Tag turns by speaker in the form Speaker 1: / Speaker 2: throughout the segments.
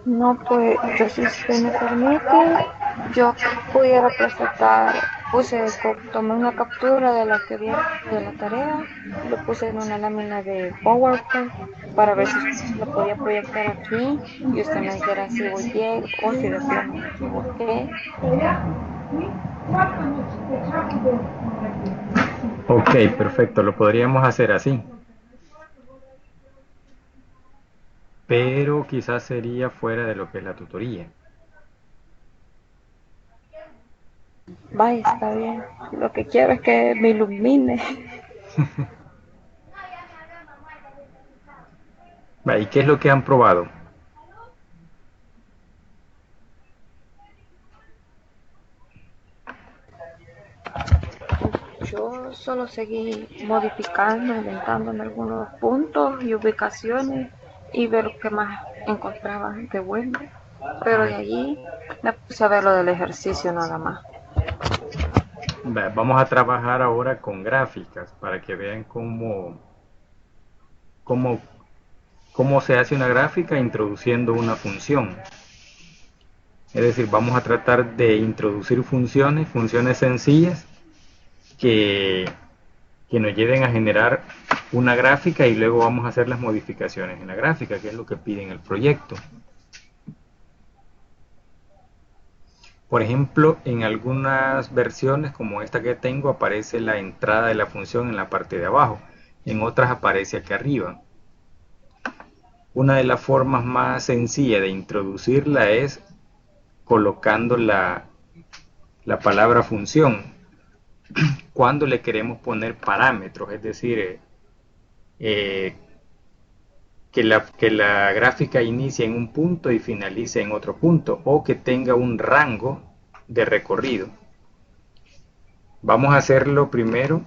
Speaker 1: No, pues yo si usted me permite, yo pudiera presentar, tomé una captura de lo que viene de la tarea, lo puse en una lámina de PowerPoint para ver si lo podía proyectar aquí y usted me dijera si voy bien o si de plano me equivoqué.
Speaker 2: Ok, perfecto, lo podríamos hacer así, pero quizás sería fuera de lo que es la tutoría.
Speaker 1: Vaya, está bien. Lo que quiero es que me ilumine.
Speaker 2: Va, ¿y qué es lo que han probado?
Speaker 1: Yo solo seguí modificando, inventando en algunos puntos y ubicaciones y ver qué más encontraba de bueno. Pero de allí me puse a ver lo del ejercicio nada más.
Speaker 2: Va, vamos a trabajar ahora con gráficas para que vean cómo, cómo se hace una gráfica introduciendo una función. Es decir, vamos a tratar de introducir funciones sencillas que, que nos lleven a generar una gráfica y luego vamos a hacer las modificaciones en la gráfica, que es lo que pide en el proyecto. Por ejemplo, en algunas versiones como esta que tengo aparece la entrada de la función en la parte de abajo, en otras aparece aquí arriba. Una de las formas más sencillas de introducirla es colocando la palabra función cuando le queremos poner parámetros, es decir, eh, que la gráfica inicie en un punto y finalice en otro punto, o que tenga un rango de recorrido. Vamos a hacerlo primero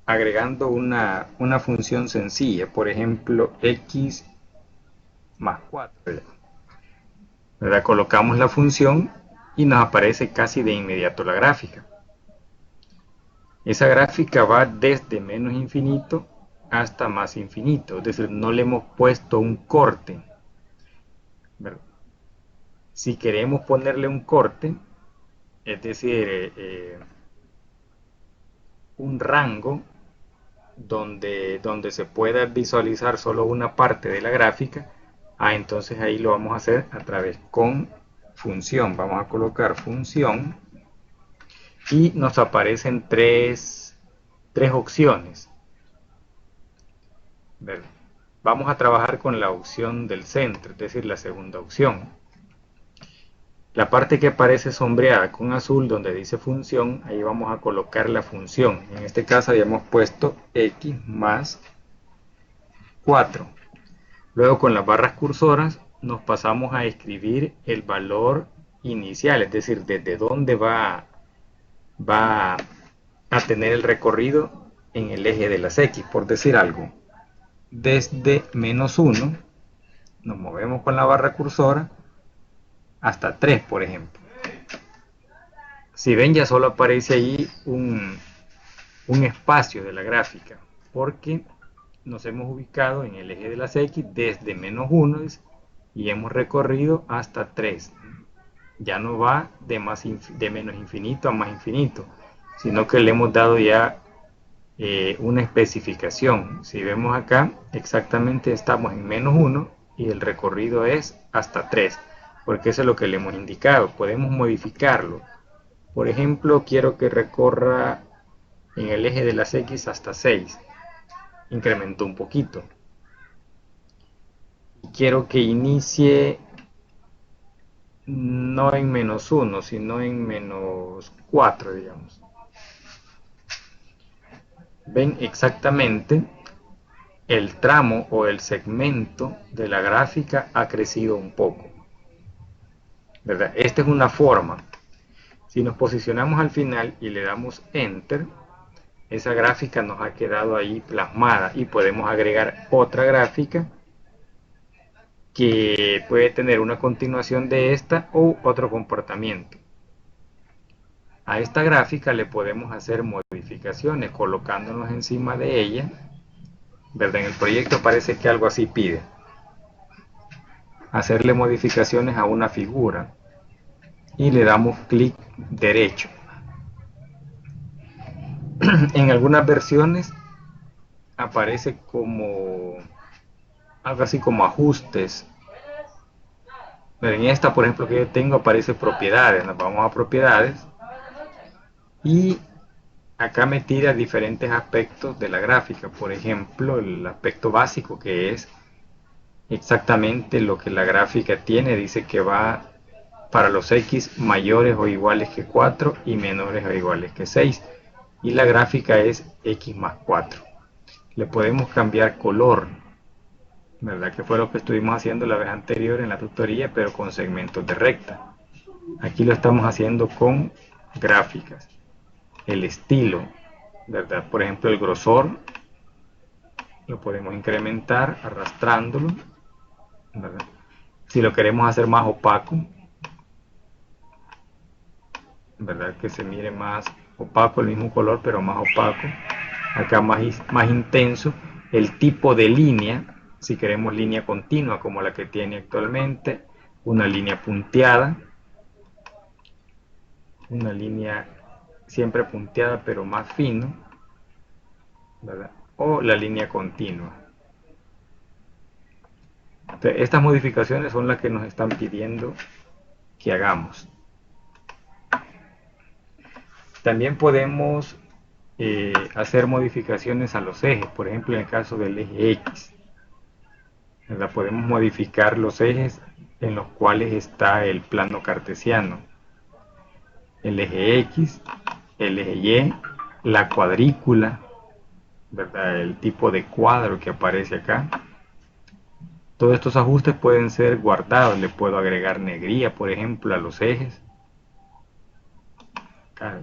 Speaker 2: agregando una función sencilla, por ejemplo, x más 4. ¿Verdad? Colocamos la función y nos aparece casi de inmediato la gráfica. Esa gráfica va desde menos infinito hasta más infinito, es decir, no le hemos puesto un corte. ¿Verdad? Si queremos ponerle un corte, es decir, un rango donde se pueda visualizar solo una parte de la gráfica, entonces ahí lo vamos a hacer a través con función. Vamos a colocar función y nos aparecen tres opciones. Vamos a trabajar con la opción del centro, es decir, la segunda opción. La parte que aparece sombreada con azul donde dice función, ahí vamos a colocar la función. En este caso habíamos puesto x más 4. Luego con las barras cursoras nos pasamos a escribir el valor inicial, es decir, desde dónde va a tener el recorrido en el eje de las X, por decir algo. Desde -1 nos movemos con la barra cursora hasta 3, por ejemplo. Si ven, ya solo aparece ahí un espacio de la gráfica, porque nos hemos ubicado en el eje de las X desde -1 y hemos recorrido hasta 3. Ya no va de menos infinito a más infinito, sino que le hemos dado ya una especificación. Si vemos acá, exactamente estamos en -1 y el recorrido es hasta 3, porque eso es lo que le hemos indicado. Podemos modificarlo. Por ejemplo, quiero que recorra en el eje de las X hasta 6. Incrementó un poquito. Quiero que inicie no en -1, sino en -4, digamos. Ven exactamente el tramo o el segmento de la gráfica ha crecido un poco, ¿verdad? Esta es una forma. Si nos posicionamos al final y le damos Enter, esa gráfica nos ha quedado ahí plasmada y podemos agregar otra gráfica que puede tener una continuación de esta o otro comportamiento. A esta gráfica le podemos hacer modificaciones colocándonos encima de ella, ¿verdad? En el proyecto parece que algo así pide. hacerle modificaciones a una figura y le damos clic derecho. En algunas versiones aparece como algo así como ajustes, pero en esta, por ejemplo, que yo tengo, aparece propiedades. Nos vamos a propiedades y acá me tira diferentes aspectos de la gráfica. Por ejemplo, el aspecto básico, que es exactamente lo que la gráfica tiene. Dice que va para los x mayores o iguales que 4 y menores o iguales que 6, y la gráfica es x más 4. Le podemos cambiar color, ¿verdad? Que fue lo que estuvimos haciendo la vez anterior en la tutoría, pero con segmentos de recta. Aquí lo estamos haciendo con gráficas. El estilo, ¿verdad? Por ejemplo, el grosor lo podemos incrementar arrastrándolo, ¿verdad? Si lo queremos hacer más opaco, ¿verdad? Que se mire más opaco, el mismo color pero más opaco. Acá más intenso. El tipo de línea, si queremos línea continua como la que tiene actualmente, una línea punteada, una línea siempre punteada pero más fino, ¿verdad? O la línea continua. Entonces, estas modificaciones son las que nos están pidiendo que hagamos. También podemos hacer modificaciones a los ejes, por ejemplo en el caso del eje X, ¿verdad? Podemos modificar los ejes en los cuales está el plano cartesiano, el eje X, el eje Y, la cuadrícula, ¿verdad? El tipo de cuadro que aparece acá. Todos estos ajustes pueden ser guardados. Le puedo agregar negría, por ejemplo, a los ejes. Acá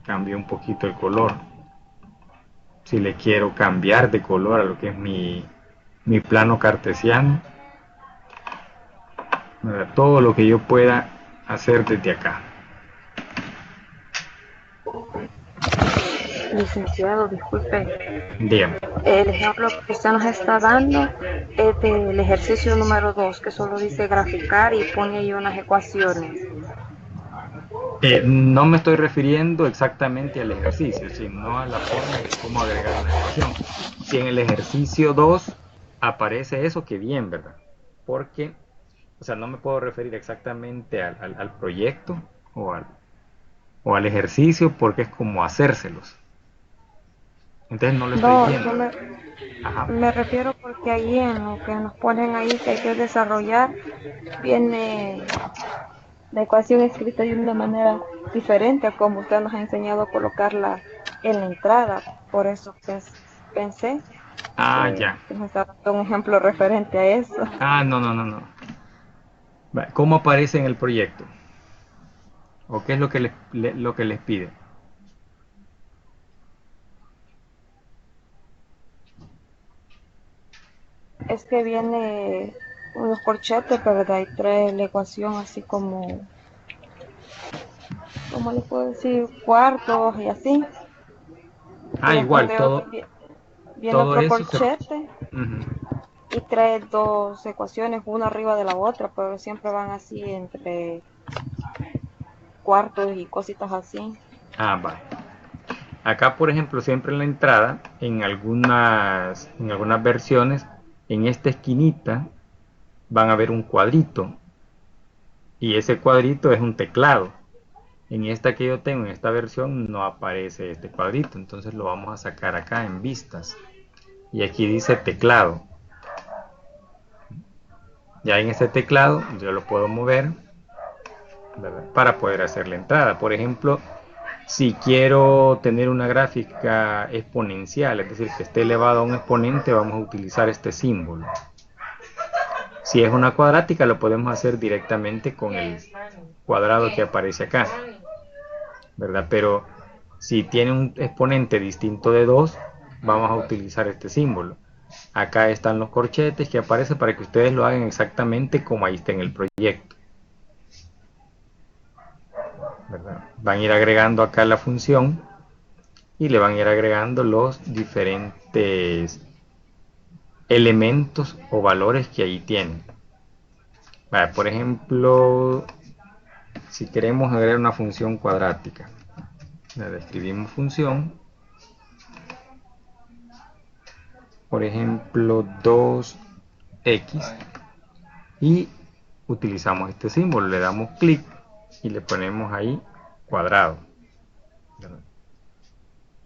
Speaker 2: cambio un poquito el color. Si le quiero cambiar de color a lo que es mi plano cartesiano, ¿verdad? Todo lo que yo pueda hacer desde acá.
Speaker 1: Licenciado, disculpe.
Speaker 2: Dígame.
Speaker 1: El ejemplo que usted nos está dando es del ejercicio número 2, que solo dice graficar y pone ahí unas ecuaciones.
Speaker 2: No me estoy refiriendo exactamente al ejercicio, sino a la forma de cómo agregar una ecuación. Si en el ejercicio 2 aparece eso, que bien, ¿verdad? Porque, o sea, no me puedo referir exactamente al proyecto o al ejercicio, porque es como hacérselos. Entonces no lo estoy viendo.
Speaker 1: Me refiero porque ahí en lo que nos ponen ahí que hay que desarrollar, viene la ecuación escrita de una manera diferente a como usted nos ha enseñado a colocarla en la entrada. Por eso pensé
Speaker 2: Ya.
Speaker 1: que nos está dando un ejemplo referente a eso.
Speaker 2: No. ¿Cómo aparece en el proyecto? ¿O qué es lo que les pide?
Speaker 1: Es que viene unos corchetes, ¿verdad? Y trae la ecuación así como, ¿cómo le puedo decir? Cuartos y así. Y después
Speaker 2: Igual,
Speaker 1: de
Speaker 2: todo,
Speaker 1: otro viene
Speaker 2: todo
Speaker 1: otro
Speaker 2: eso se...
Speaker 1: corchete y trae dos ecuaciones, una arriba de la otra, pero siempre van así entre cuartos y cositas así.
Speaker 2: Vale. Acá, por ejemplo, siempre en la entrada, en algunas versiones, en esta esquinita van a ver un cuadrito. Y ese cuadrito es un teclado. En esta que yo tengo, en esta versión, no aparece este cuadrito. Entonces lo vamos a sacar acá en vistas. Y aquí dice teclado. Ya en este teclado yo lo puedo mover, ¿verdad? Para poder hacer la entrada. Por ejemplo, si quiero tener una gráfica exponencial, es decir, que esté elevado a un exponente, vamos a utilizar este símbolo. Si es una cuadrática, lo podemos hacer directamente con el cuadrado que aparece acá, ¿verdad? Pero si tiene un exponente distinto de 2, vamos a utilizar este símbolo. Acá están los corchetes que aparecen para que ustedes lo hagan exactamente como ahí está en el proyecto, ¿verdad? Van a ir agregando acá la función y le van a ir agregando los diferentes elementos o valores que ahí tienen. Vale, por ejemplo, si queremos agregar una función cuadrática, le escribimos función, por ejemplo 2x, y utilizamos este símbolo, le damos clic y le ponemos ahí cuadrado.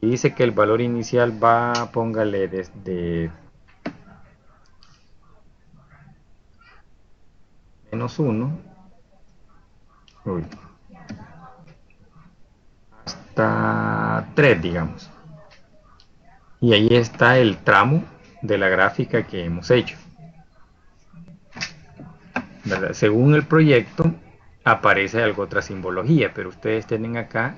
Speaker 2: Y dice que el valor inicial va, póngale desde -1 hasta 3, digamos. Y ahí está el tramo de la gráfica que hemos hecho, ¿verdad? Según el proyecto aparece algo, otra simbología, pero ustedes tienen acá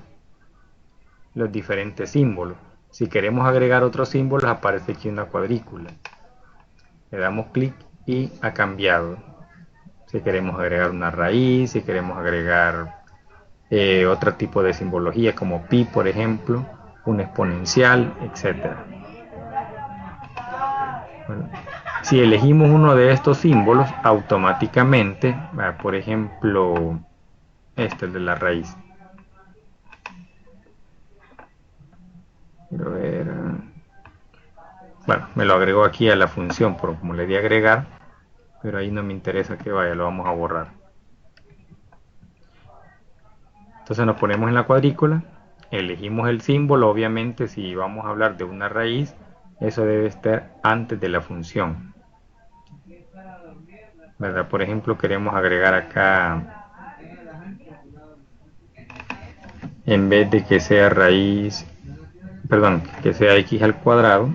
Speaker 2: los diferentes símbolos. Si queremos agregar otros símbolos, aparece aquí una cuadrícula. Le damos clic y ha cambiado. Si queremos agregar una raíz, si queremos agregar otro tipo de simbología como pi, por ejemplo, un exponencial, etcétera. Bueno, si elegimos uno de estos símbolos, automáticamente, por ejemplo, este, el de la raíz. Quiero ver. Bueno, me lo agregó aquí a la función, pero como le di a agregar, pero ahí no me interesa que vaya, lo vamos a borrar. Entonces nos ponemos en la cuadrícula, elegimos el símbolo, obviamente si vamos a hablar de una raíz, eso debe estar antes de la función, ¿verdad? Por ejemplo, queremos agregar acá, en vez de que sea raíz, perdón, que sea x al cuadrado,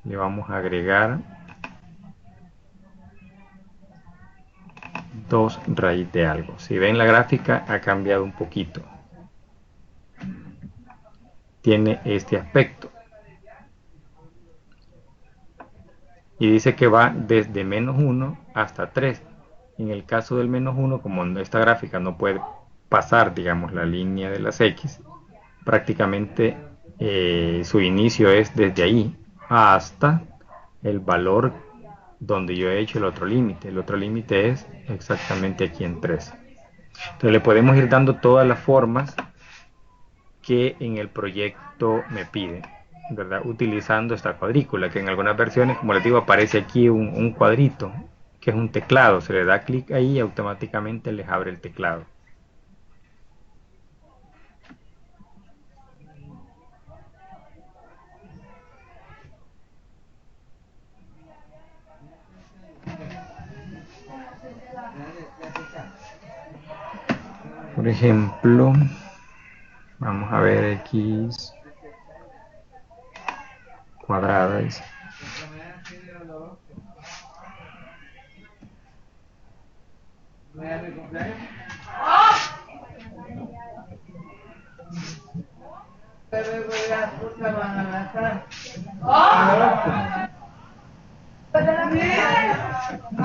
Speaker 2: le vamos a agregar 2 raíz de algo. Si ven la gráfica ha cambiado un poquito. Tiene este aspecto. Y dice que va desde -1 hasta 3. En el caso del -1, como esta gráfica no puede pasar, digamos, la línea de las X, prácticamente su inicio es desde ahí hasta el valor donde yo he hecho el otro límite. El otro límite es exactamente aquí en 3. Entonces le podemos ir dando todas las formas que en el proyecto me pide, ¿verdad? Utilizando esta cuadrícula, que en algunas versiones, como les digo, aparece aquí un cuadrito, que es un teclado. Se le da clic ahí y automáticamente les abre el teclado. Por ejemplo, vamos a ver x cuadrada.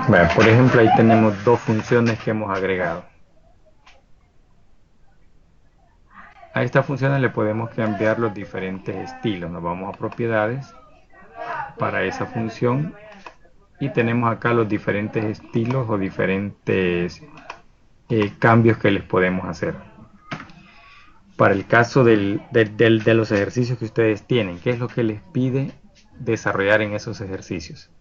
Speaker 2: Bueno, por ejemplo, ahí tenemos dos funciones que hemos agregado. A estas funciones le podemos cambiar los diferentes estilos. Nos vamos a propiedades para esa función y tenemos acá los diferentes estilos o diferentes cambios que les podemos hacer. Para el caso de los ejercicios que ustedes tienen, ¿qué es lo que les pide desarrollar en esos ejercicios?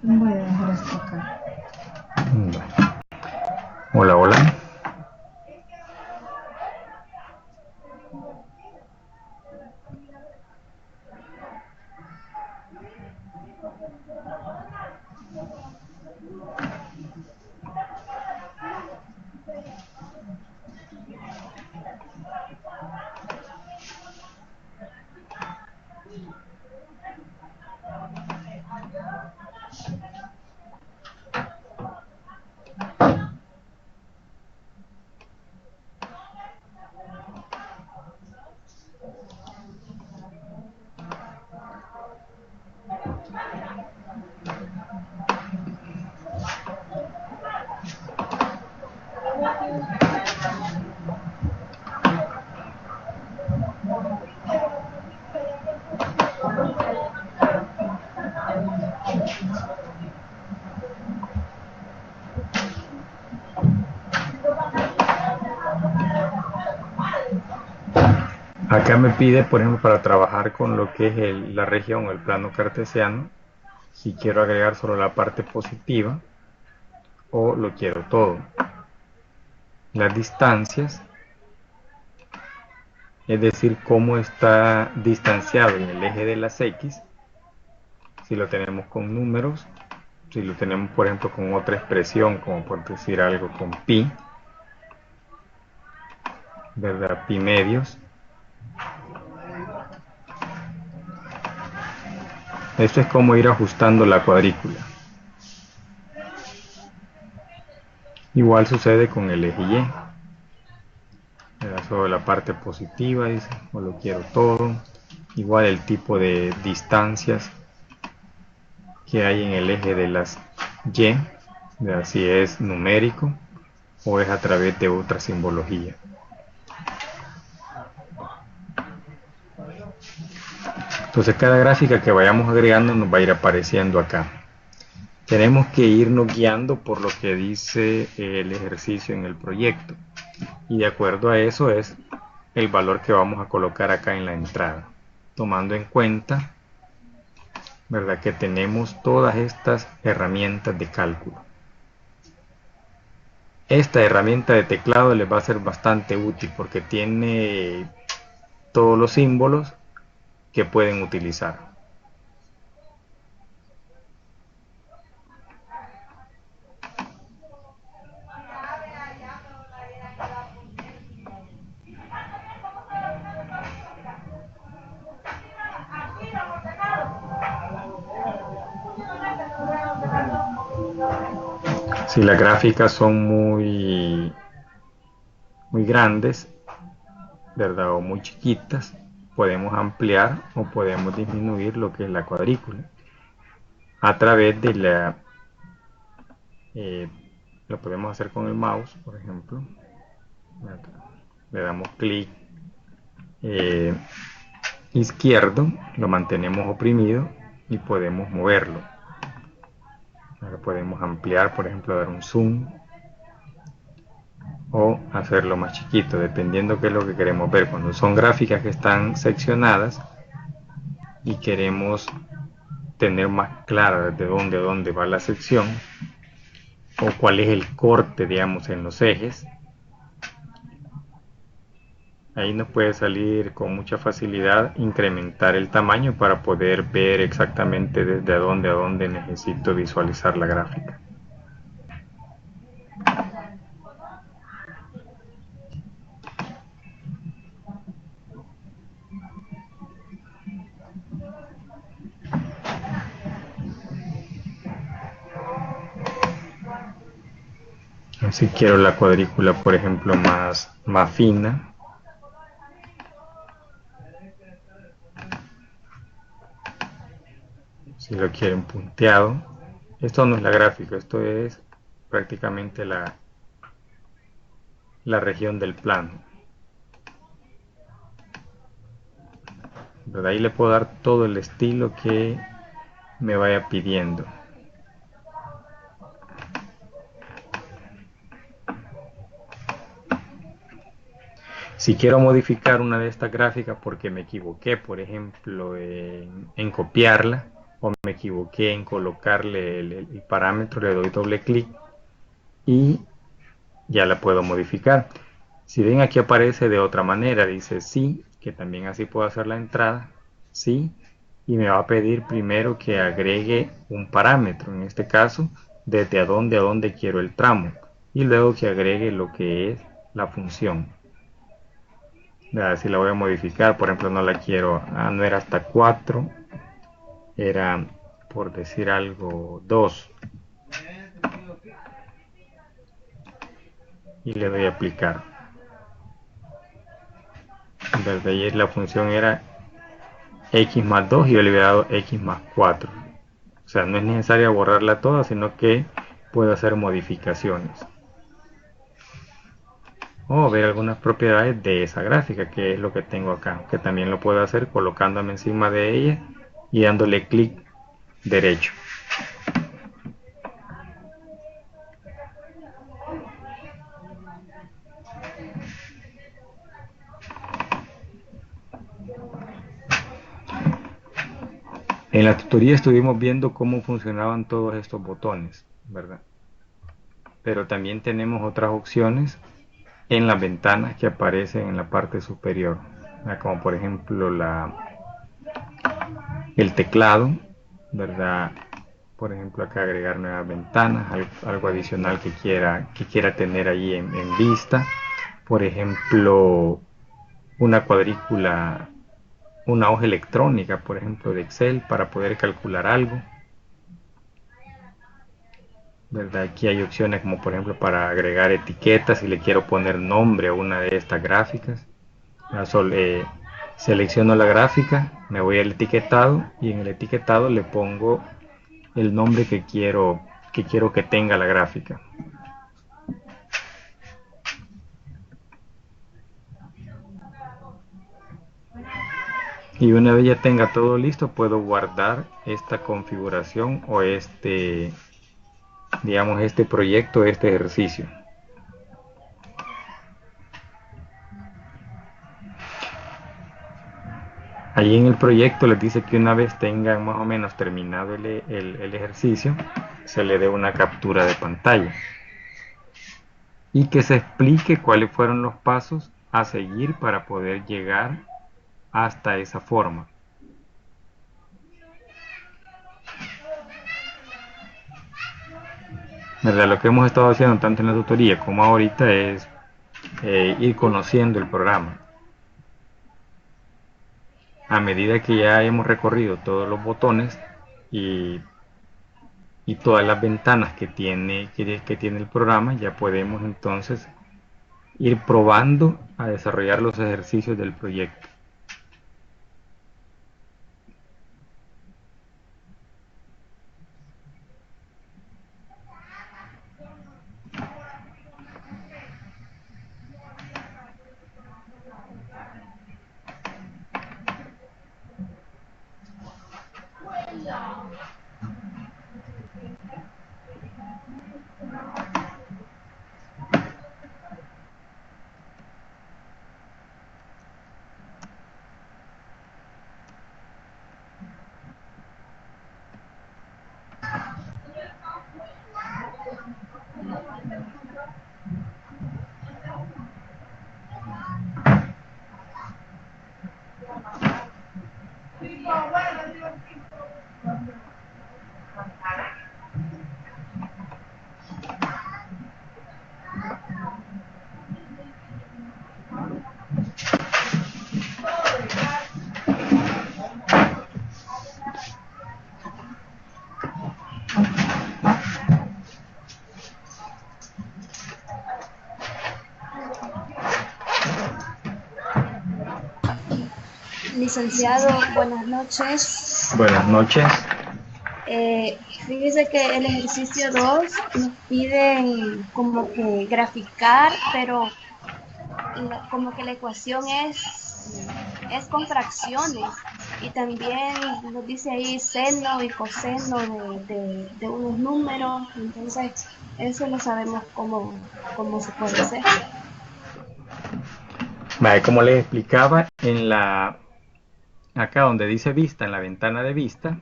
Speaker 3: Voy a dejar esto acá.
Speaker 2: Hola, hola. Acá me pide, por ejemplo, para trabajar con lo que es la región o el plano cartesiano, si quiero agregar solo la parte positiva o lo quiero todo. Las distancias, es decir, cómo está distanciado en el eje de las X, si lo tenemos con números, si lo tenemos, por ejemplo, con otra expresión, como por decir algo con pi, ¿verdad? Pi medios. Esto es como ir ajustando la cuadrícula. Igual sucede con el eje Y. Solo la parte positiva, dice, o lo quiero todo. Igual el tipo de distancias que hay en el eje de las Y, si es numérico o es a través de otra simbología. Entonces cada gráfica que vayamos agregando nos va a ir apareciendo acá. Tenemos que irnos guiando por lo que dice el ejercicio en el proyecto. Y de acuerdo a eso es el valor que vamos a colocar acá en la entrada. Tomando en cuenta, ¿verdad?, que tenemos todas estas herramientas de cálculo. Esta herramienta de teclado les va a ser bastante útil porque tiene todos los símbolos que pueden utilizar. Si las gráficas son muy grandes, ¿verdad?, o muy chiquitas, podemos ampliar o podemos disminuir lo que es la cuadrícula a través de lo podemos hacer con el mouse, por ejemplo. Le damos clic izquierdo, lo mantenemos oprimido y podemos moverlo. Ahora podemos ampliar, por ejemplo, dar un zoom o hacerlo más chiquito, dependiendo qué es lo que queremos ver. Cuando son gráficas que están seccionadas y queremos tener más clara desde dónde va la sección o cuál es el corte, digamos, en los ejes, ahí nos puede salir con mucha facilidad incrementar el tamaño para poder ver exactamente desde dónde a dónde necesito visualizar la gráfica. Si quiero la cuadrícula, por ejemplo, más fina, si lo quieren punteado, esto no es la gráfica, esto es prácticamente la región del plano. De ahí le puedo dar todo el estilo que me vaya pidiendo. Si quiero modificar una de estas gráficas porque me equivoqué, por ejemplo, en copiarla, o me equivoqué en colocarle el parámetro, le doy doble clic y ya la puedo modificar. Si ven, aquí aparece de otra manera, dice sí, que también así puedo hacer la entrada, sí, y me va a pedir primero que agregue un parámetro, en este caso, desde a dónde quiero el tramo, y luego que agregue lo que es la función. Si la voy a modificar, por ejemplo, no la quiero, no era hasta 4, era, por decir algo, 2, y le doy a aplicar. Desde ahí la función era x más 2 y yo le había dado x más 4. O sea, no es necesario borrarla toda, sino que puedo hacer modificaciones o ver algunas propiedades de esa gráfica, que es lo que tengo acá, que también lo puedo hacer colocándome encima de ella y dándole clic derecho. En la tutoría estuvimos viendo cómo funcionaban todos estos botones, ¿verdad? Pero también tenemos otras opciones en las ventanas que aparecen en la parte superior, ¿verdad? Como por ejemplo el teclado, ¿verdad? Por ejemplo, acá agregar nuevas ventanas, algo adicional que quiera tener ahí en vista. Por ejemplo, una cuadrícula, una hoja electrónica, por ejemplo, de Excel para poder calcular algo, ¿verdad? Aquí hay opciones como por ejemplo para agregar etiquetas si le quiero poner nombre a una de estas gráficas. Selecciono la gráfica, me voy al etiquetado y en el etiquetado le pongo el nombre que quiero que tenga la gráfica. Y una vez ya tenga todo listo, puedo guardar esta configuración o digamos, este proyecto, este ejercicio. Allí en el proyecto les dice que una vez tengan más o menos terminado el ejercicio, se le dé una captura de pantalla y que se explique cuáles fueron los pasos a seguir para poder llegar hasta esa forma. ¿Verdad? Lo que hemos estado haciendo tanto en la tutoría como ahorita es ir conociendo el programa. A medida que ya hemos recorrido todos los botones y todas las ventanas que tiene el programa, ya podemos entonces ir probando a desarrollar los ejercicios del proyecto.
Speaker 4: Licenciado, buenas noches.
Speaker 2: Buenas noches.
Speaker 4: Fíjese que el ejercicio 2 nos piden como que graficar, pero como que la ecuación es con fracciones y también nos dice ahí seno y coseno de unos números, entonces eso no sabemos cómo se puede hacer.
Speaker 2: Vale, como les explicaba, acá donde dice vista, en la ventana de vista,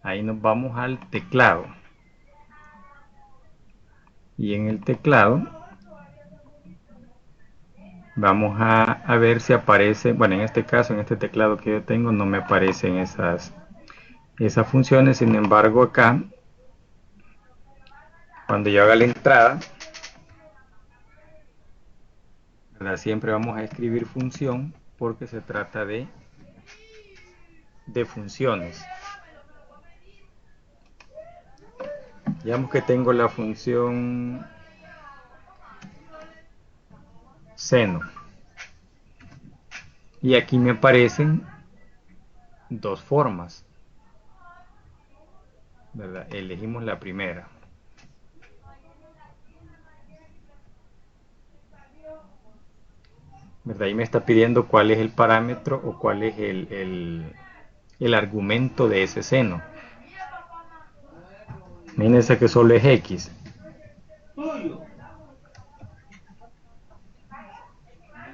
Speaker 2: ahí nos vamos al teclado. Y en el teclado vamos a ver si aparece, bueno, en este caso, en este teclado que yo tengo, no me aparecen esas funciones. Sin embargo, acá, cuando yo haga la entrada, ¿verdad? Siempre vamos a escribir función porque se trata de funciones. Digamos que tengo la función seno y aquí me aparecen dos formas, ¿verdad? Elegimos la primera. ¿Verdad? Ahí me está pidiendo cuál es el parámetro o cuál es el argumento de ese seno. Imagínense que solo es X.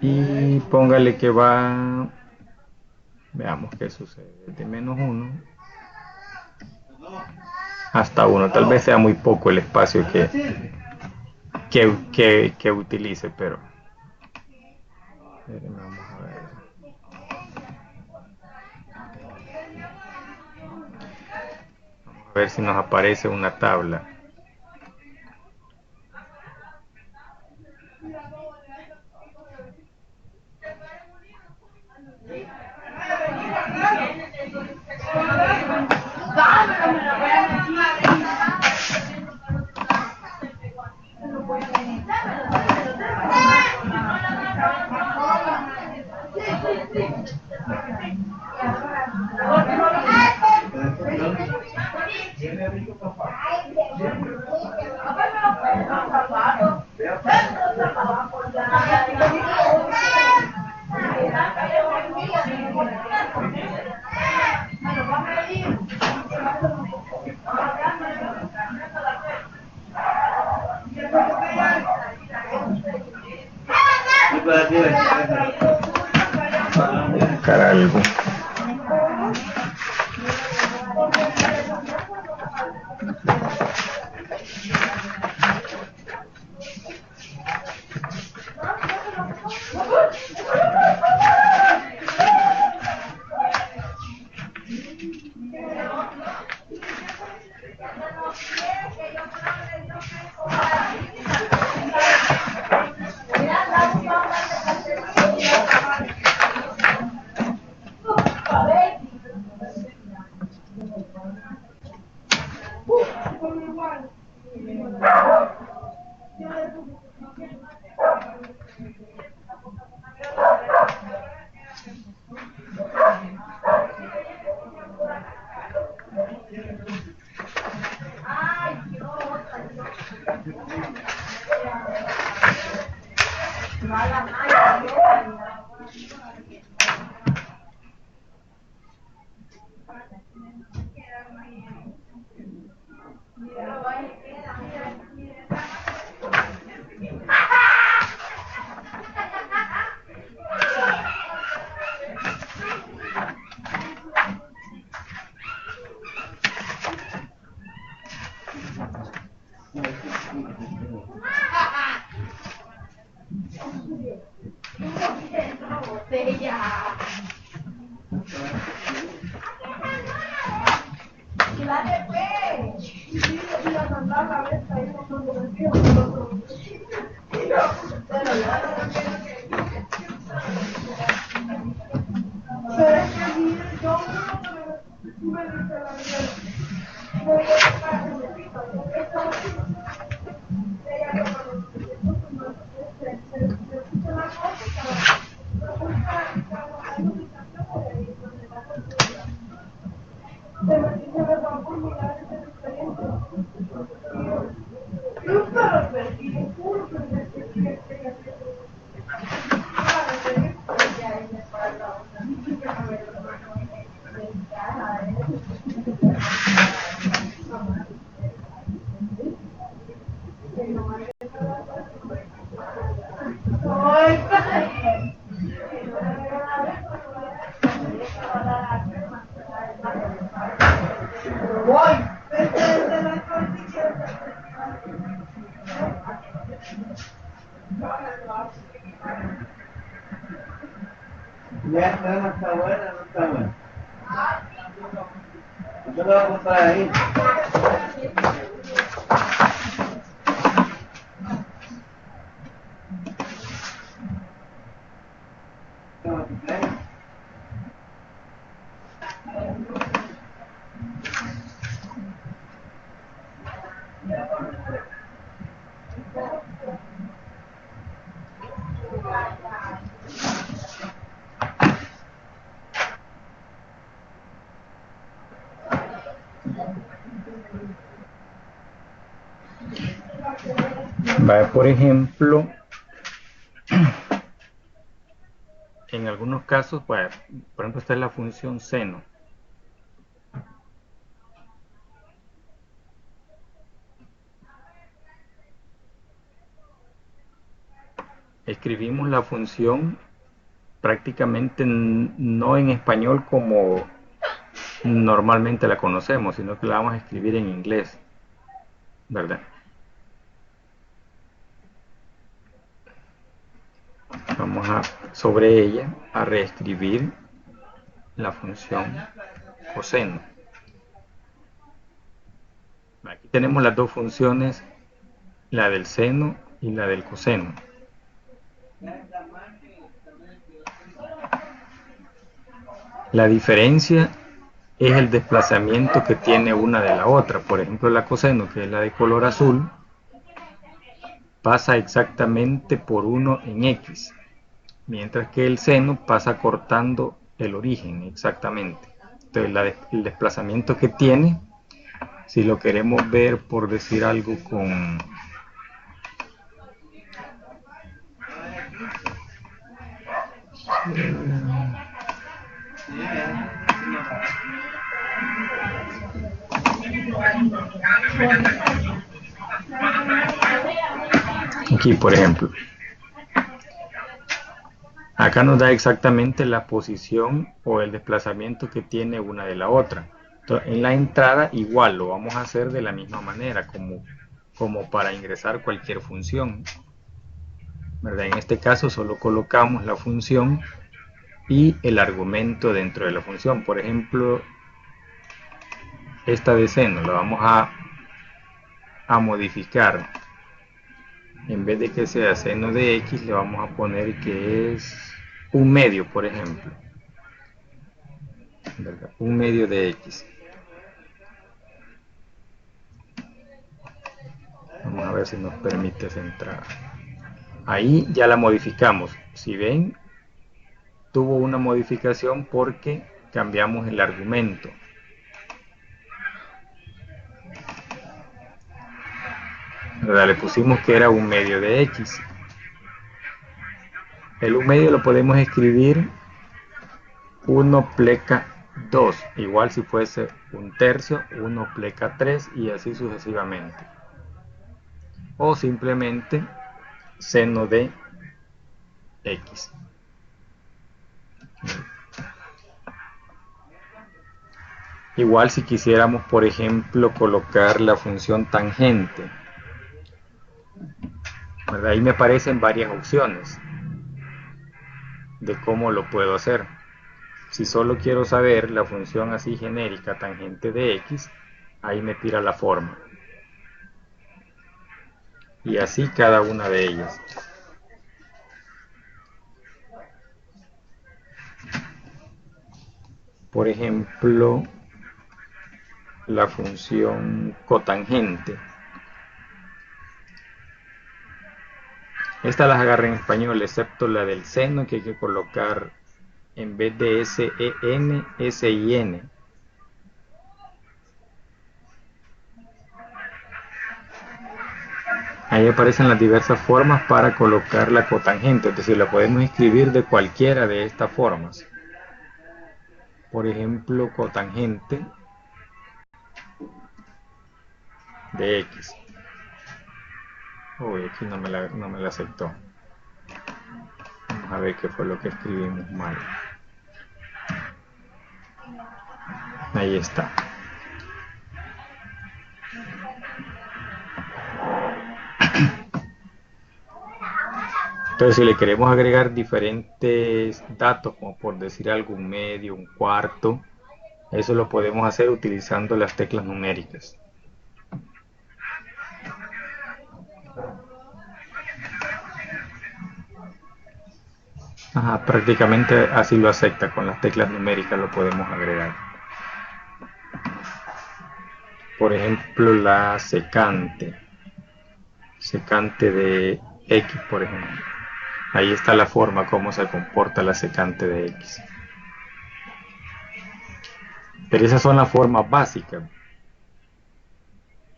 Speaker 2: Y póngale que va Veamos qué sucede. Desde -1 hasta 1. Tal vez sea muy poco el espacio que utilice, pero vamos a ver. Vamos a ver si nos aparece una tabla. Buscar algo.
Speaker 5: Ya está, no está buena, no está buena. Yo lo voy a comprar ahí.
Speaker 2: Por ejemplo, en algunos casos, por ejemplo, esta es la función seno. Escribimos la función prácticamente no en español como normalmente la conocemos, sino que la vamos a escribir en inglés, ¿verdad? Vamos a, sobre ella, a reescribir la función coseno. Aquí tenemos las dos funciones, la del seno y la del coseno. La diferencia es el desplazamiento que tiene una de la otra. Por ejemplo, la coseno, que es la de color azul, pasa exactamente por 1 en X, mientras que el seno pasa cortando el origen exactamente. Entonces el desplazamiento que tiene, si lo queremos ver por decir algo con aquí, por ejemplo, acá nos da exactamente la posición o el desplazamiento que tiene una de la otra. Entonces, en la entrada igual lo vamos a hacer de la misma manera como para ingresar cualquier función, ¿verdad? En este caso solo colocamos la función y el argumento dentro de la función. Por ejemplo, esta de seno la vamos a modificar. En vez de que sea seno de x, le vamos a poner que es 1/2, por ejemplo, ¿verdad? 1/2 de x. Vamos a ver si nos permite centrar. Ahí ya la modificamos. Si ven, tuvo una modificación porque cambiamos el argumento. ¿Verdad? Le pusimos que era 1/2 de x. El 1/2 lo podemos escribir 1 pleca 2, igual si fuese 1/3, 1 pleca 3 y así sucesivamente. O simplemente seno de x. Igual si quisiéramos, por ejemplo, colocar la función tangente, ¿verdad? Ahí me aparecen varias opciones de cómo lo puedo hacer. Si solo quiero saber la función así genérica tangente de x, ahí me tira la forma. Y así cada una de ellas. Por ejemplo, la función cotangente. Estas las agarré en español, excepto la del seno, que hay que colocar en vez de S-E-N, S-I-N. Ahí aparecen las diversas formas para colocar la cotangente, es decir, la podemos escribir de cualquiera de estas formas. Por ejemplo, cotangente de X. Uy, aquí no me la aceptó. Vamos a ver qué fue lo que escribimos mal. Ahí está. Entonces, si le queremos agregar diferentes datos, como por decir algo, 1/2, 1/4, eso lo podemos hacer utilizando las teclas numéricas. Ajá, prácticamente así lo acepta, con las teclas numéricas lo podemos agregar. Por ejemplo, la secante de X, por ejemplo. Ahí está la forma cómo se comporta la secante de X. Pero esas son las formas básicas.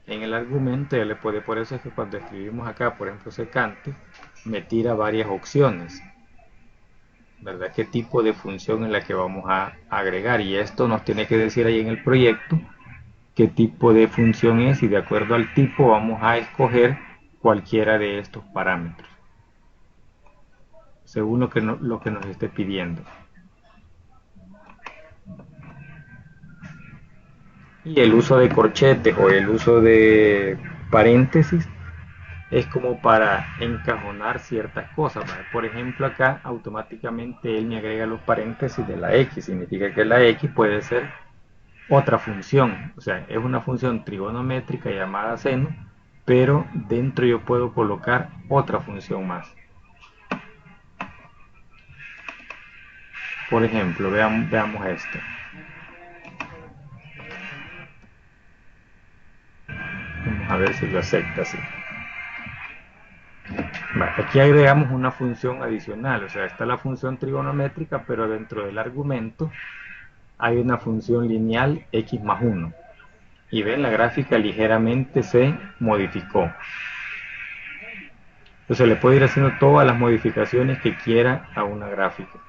Speaker 2: En el argumento ya le puede, por eso es que cuando escribimos acá, por ejemplo, secante, me tira varias opciones, ¿verdad? ¿Qué tipo de función es la que vamos a agregar? Y esto nos tiene que decir ahí en el proyecto qué tipo de función es, y de acuerdo al tipo vamos a escoger cualquiera de estos parámetros. según lo que nos esté pidiendo. Y el uso de corchetes o el uso de paréntesis es como para encajonar ciertas cosas, ¿vale? Por ejemplo, acá automáticamente él me agrega los paréntesis de la x, significa que la x puede ser otra función, o sea, es una función trigonométrica llamada seno, pero dentro yo puedo colocar otra función más. Por ejemplo, veamos esto. Vamos a ver si lo acepta así. Vale, aquí agregamos una función adicional, o sea, está la función trigonométrica, pero dentro del argumento hay una función lineal x más 1. Y ven, la gráfica ligeramente se modificó. Entonces le puede ir haciendo todas las modificaciones que quiera a una gráfica.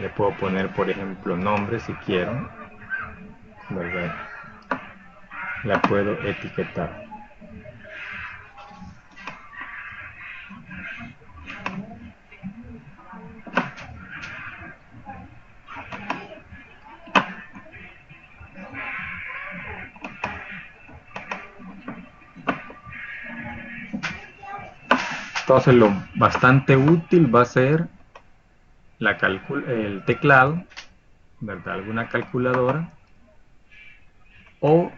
Speaker 2: Le puedo poner, por ejemplo, nombre si quiero, ¿verdad? La puedo etiquetar. Entonces lo bastante útil va a ser el teclado, ¿verdad? Alguna calculadora, o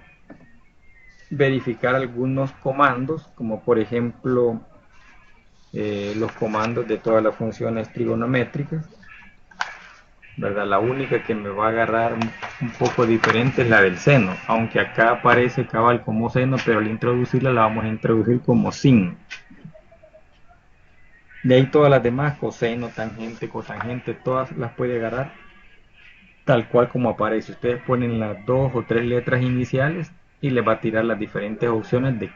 Speaker 2: verificar algunos comandos, como por ejemplo los comandos de todas las funciones trigonométricas, ¿verdad? La única que me va a agarrar un poco diferente es la del seno, aunque acá aparece cabal como seno, pero al introducirla la vamos a introducir como sin. De ahí todas las demás, coseno, tangente, cotangente, todas las puede agarrar tal cual como aparece. Ustedes ponen las 2 o 3 letras iniciales y les va a tirar las diferentes opciones de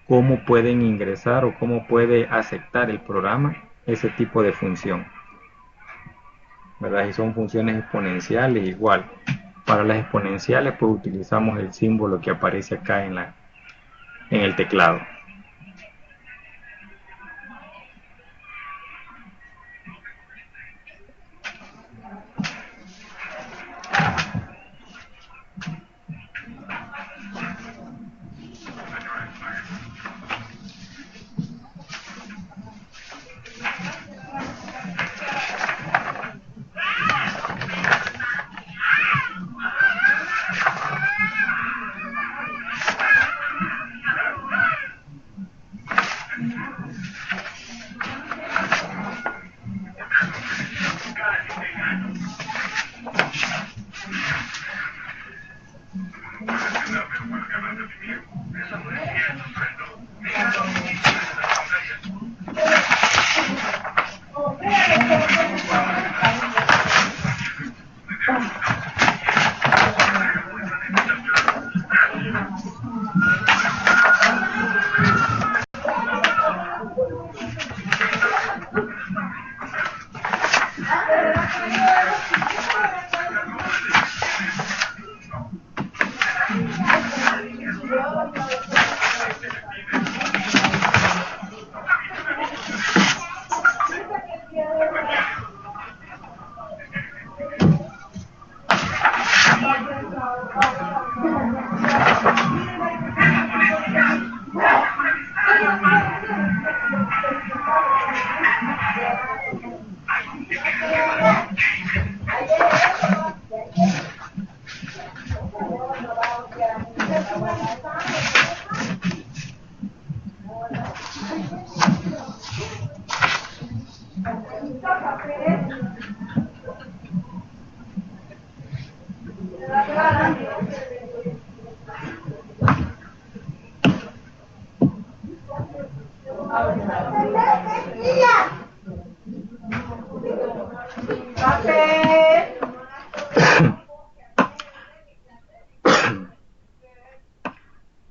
Speaker 2: cómo pueden ingresar o cómo puede aceptar el programa ese tipo de función, ¿verdad? Si son funciones exponenciales, igual. Para las exponenciales pues utilizamos el símbolo que aparece acá en el teclado.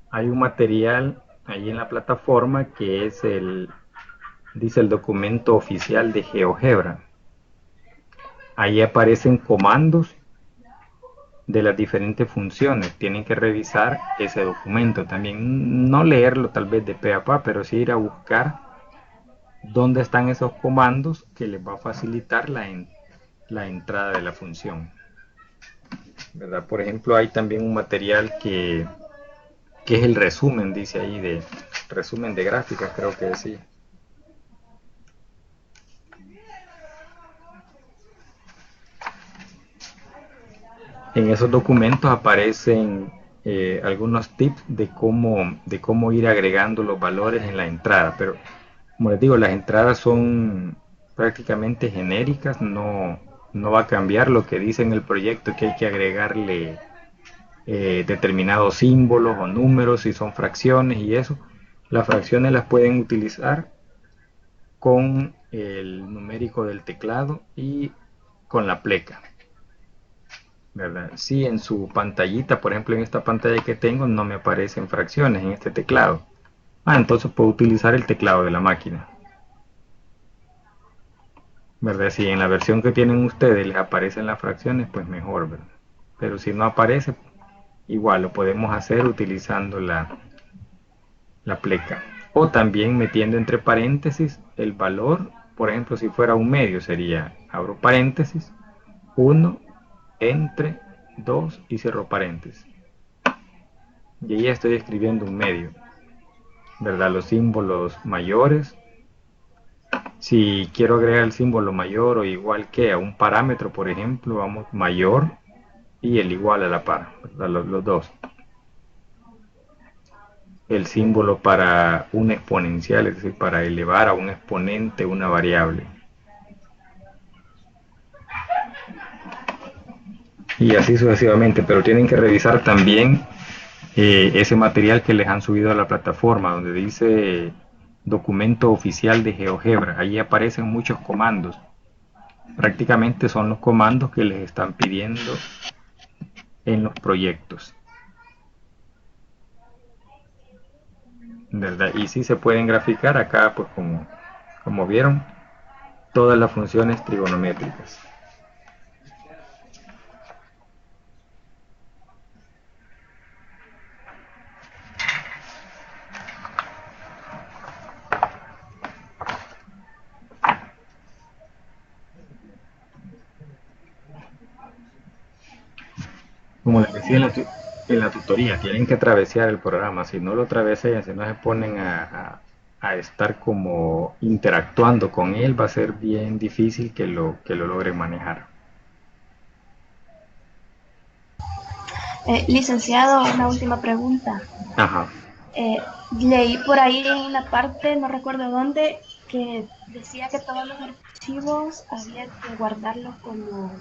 Speaker 2: Hay un material ahí en la plataforma que es dice el documento oficial de GeoGebra. Ahí aparecen comandos de las diferentes funciones. Tienen que revisar ese documento también, no leerlo tal vez de pe a pa, pero sí ir a buscar dónde están esos comandos que les va a facilitar la entrada de la función, ¿verdad? Por ejemplo, hay también un material que es el resumen, dice ahí, de resumen de gráficas, creo que decía. En esos documentos aparecen algunos tips de cómo ir agregando los valores en la entrada, pero como les digo, las entradas son prácticamente genéricas, no va a cambiar lo que dice en el proyecto, que hay que agregarle determinados símbolos o números, si son fracciones y eso. Las fracciones las pueden utilizar con el numérico del teclado y con la pleca, ¿verdad? Si en su pantallita, por ejemplo en esta pantalla que tengo, no me aparecen fracciones en este teclado, entonces puedo utilizar el teclado de la máquina, ¿verdad? Si en la versión que tienen ustedes les aparecen las fracciones, pues mejor, ¿verdad? Pero si no aparece, igual lo podemos hacer utilizando la pleca, o también metiendo entre paréntesis el valor. Por ejemplo, si fuera un medio, sería, abro paréntesis, 1 entre 2 y cierro paréntesis, y ahí estoy escribiendo un medio, ¿verdad? Los símbolos mayores, si quiero agregar el símbolo mayor o igual que a un parámetro, por ejemplo, vamos mayor y el igual a la par, ¿verdad? Los dos. El símbolo para un exponencial, es decir, para elevar a un exponente una variable. Y así sucesivamente, pero tienen que revisar también ese material que les han subido a la plataforma, donde dice documento oficial de GeoGebra. Allí aparecen muchos comandos. Prácticamente son los comandos que les están pidiendo en los proyectos, ¿verdad? Y sí se pueden graficar acá, pues como vieron, todas las funciones trigonométricas. Como les decía en la tutoría, tienen que travesear el programa. Si no lo travesean, si no se ponen a estar como interactuando con él, va a ser bien difícil que lo logren manejar.
Speaker 4: Licenciado, una última pregunta.
Speaker 2: Ajá.
Speaker 4: Leí por ahí en una parte, no recuerdo dónde, que decía que todos los archivos había que guardarlos como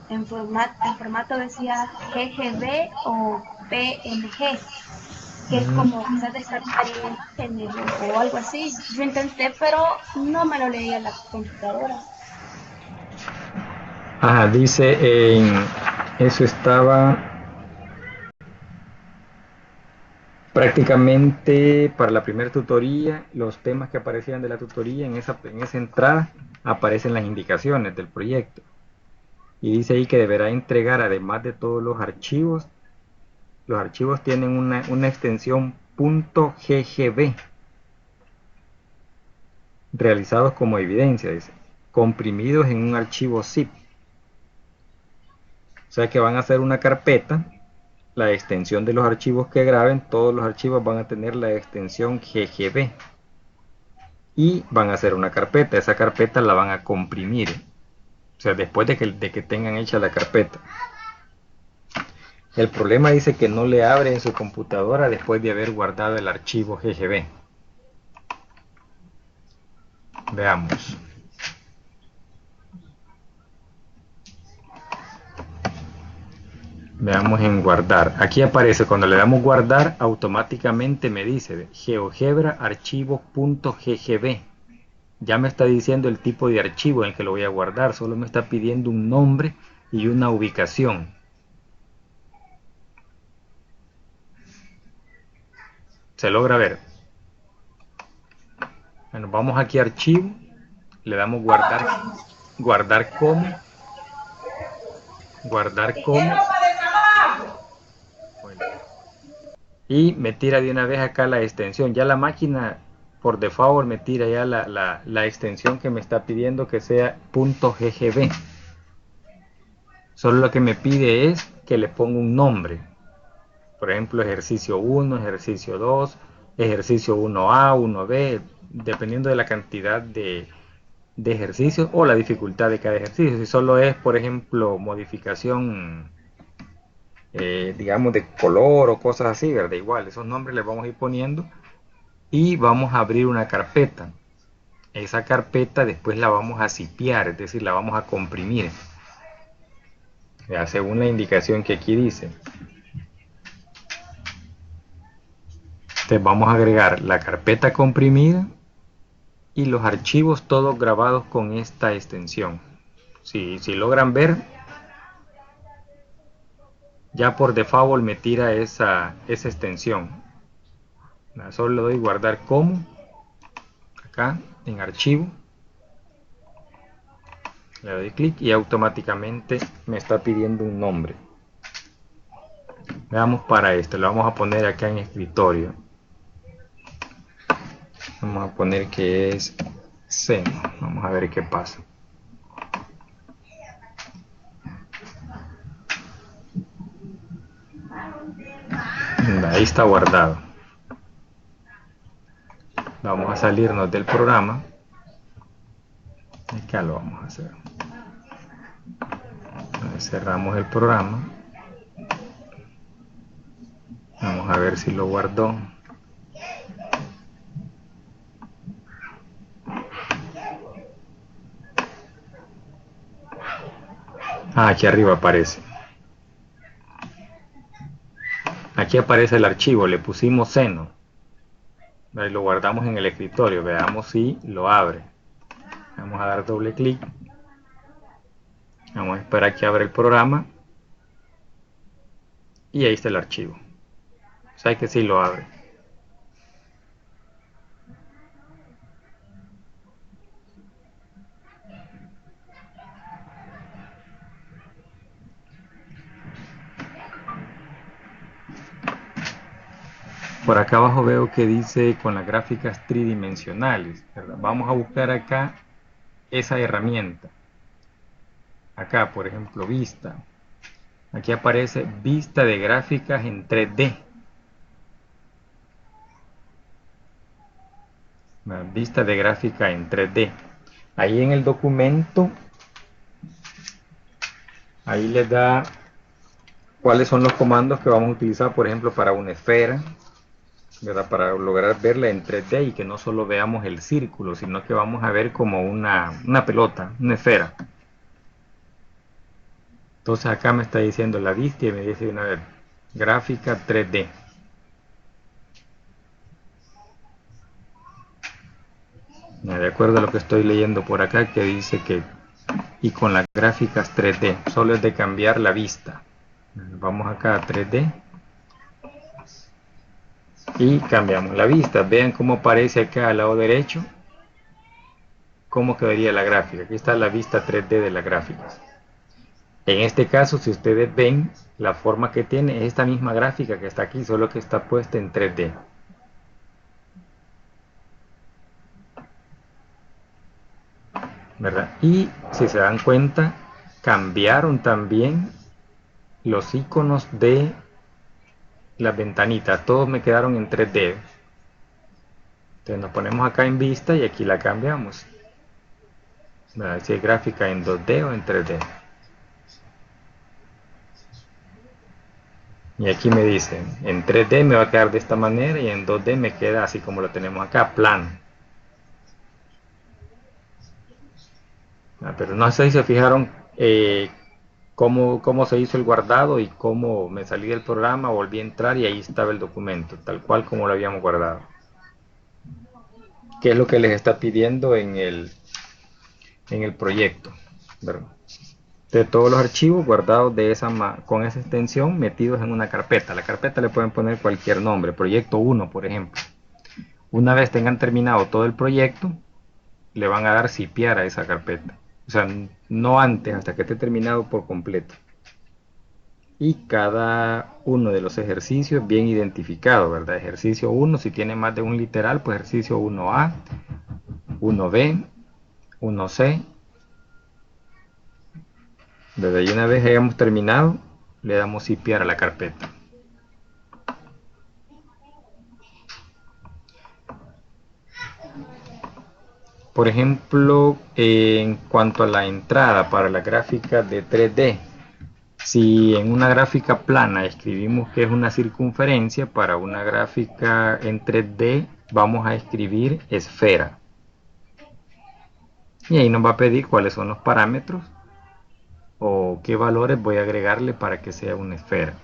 Speaker 4: en formato decía GGB o PNG, que es como quizás descartar imágenes o algo así. Yo intenté, pero no me lo leía en la computadora.
Speaker 2: Ajá, dice eso estaba prácticamente para la primera tutoría. Los temas que aparecían de la tutoría, en esa entrada aparecen las indicaciones del proyecto, y dice ahí que deberá entregar, además de todos los archivos tienen una extensión .ggb realizados como evidencia, dice, comprimidos en un archivo zip. O sea que van a hacer una carpeta, la extensión de los archivos que graben, todos los archivos van a tener la extensión GGB, y van a hacer una carpeta. Esa carpeta la van a comprimir, o sea, después de que tengan hecha la carpeta. El problema dice que no le abre en su computadora después de haber guardado el archivo GGB. Veamos. Veamos en guardar. Aquí aparece, cuando le damos guardar, automáticamente me dice GeoGebra archivos.ggb. Ya me está diciendo el tipo de archivo en el que lo voy a guardar. Solo me está pidiendo un nombre y una ubicación. ¿Se logra ver? Bueno, vamos aquí a archivo, le damos guardar como, y me tira de una vez acá la extensión. Ya la máquina por default me tira ya la extensión que me está pidiendo, que sea .ggb. Solo lo que me pide es que le ponga un nombre. Por ejemplo, ejercicio 1, ejercicio 2, ejercicio 1A, 1B, dependiendo de la cantidad de ejercicios o la dificultad de cada ejercicio. Si solo es, por ejemplo, modificación, digamos, de color o cosas así, ¿verdad? Igual, esos nombres les vamos a ir poniendo y vamos a abrir una carpeta. Esa carpeta después la vamos a zipear, es decir, la vamos a comprimir, según la indicación que aquí dice. Entonces vamos a agregar la carpeta comprimida y los archivos todos grabados con esta extensión. Si logran ver, ya por default me tira esa extensión. Solo le doy guardar como, acá en archivo, le doy clic y automáticamente me está pidiendo un nombre. Veamos para esto, lo vamos a poner acá en escritorio. Vamos a poner que es seno. Vamos a ver qué pasa. Ahí está guardado. Vamos a salirnos del programa. Acá lo vamos a hacer. Cerramos el programa. Vamos a ver si lo guardó. Aquí arriba aparece. Aquí aparece el archivo, le pusimos seno. Ahí lo guardamos en el escritorio. Veamos si lo abre. Vamos a dar doble clic. Vamos a esperar que abra el programa. Y ahí está el archivo. O sea que sí lo abre. Por acá abajo veo que dice con las gráficas tridimensionales, ¿verdad? Vamos a buscar acá esa herramienta. Acá, por ejemplo, vista. Aquí aparece vista de gráficas en 3D. Vista de gráfica en 3D. Ahí en el documento, ahí les da cuáles son los comandos que vamos a utilizar, por ejemplo, para una esfera, ¿verdad? Para lograr verla en 3D y que no solo veamos el círculo, sino que vamos a ver como una pelota, una esfera. Entonces acá me está diciendo la vista y me dice una vez gráfica 3D. De acuerdo a lo que estoy leyendo por acá, que dice que y con las gráficas 3D solo es de cambiar la vista. Vamos acá a 3D y cambiamos la vista. Vean cómo aparece acá al lado derecho cómo quedaría la gráfica. Aquí está la vista 3D de las gráficas. En este caso, si ustedes ven, la forma que tiene es esta misma gráfica que está aquí, solo que está puesta en 3D. ¿Verdad? Y si se dan cuenta, cambiaron también los iconos de las ventanitas. Todos me quedaron en 3D. Entonces nos ponemos acá en vista y aquí la cambiamos. ¿Verdad? Si es gráfica en 2D o en 3D. Y aquí me dicen, en 3D me va a quedar de esta manera y en 2D me queda así como lo tenemos acá, plano. Pero no sé si se fijaron cómo se hizo el guardado y cómo me salí del programa, volví a entrar y ahí estaba el documento, tal cual como lo habíamos guardado. ¿Qué es lo que les está pidiendo en el proyecto? ¿Verdad? De todos los archivos guardados con esa extensión metidos en una carpeta. La carpeta le pueden poner cualquier nombre, proyecto 1 por ejemplo. Una vez tengan terminado todo el proyecto, le van a dar zipear a esa carpeta. O sea, no antes, hasta que esté terminado por completo. y cada uno de los ejercicios bien identificado, ¿verdad? Ejercicio 1, si tiene más de un literal, pues ejercicio 1A, 1B, 1C. Desde ahí, una vez hayamos terminado, le damos copiar a la carpeta. Por ejemplo, en cuanto a la entrada para la gráfica de 3D, si en una gráfica plana escribimos que es una circunferencia, para una gráfica en 3D vamos a escribir esfera. Y ahí nos va a pedir cuáles son los parámetros o qué valores voy a agregarle para que sea una esfera.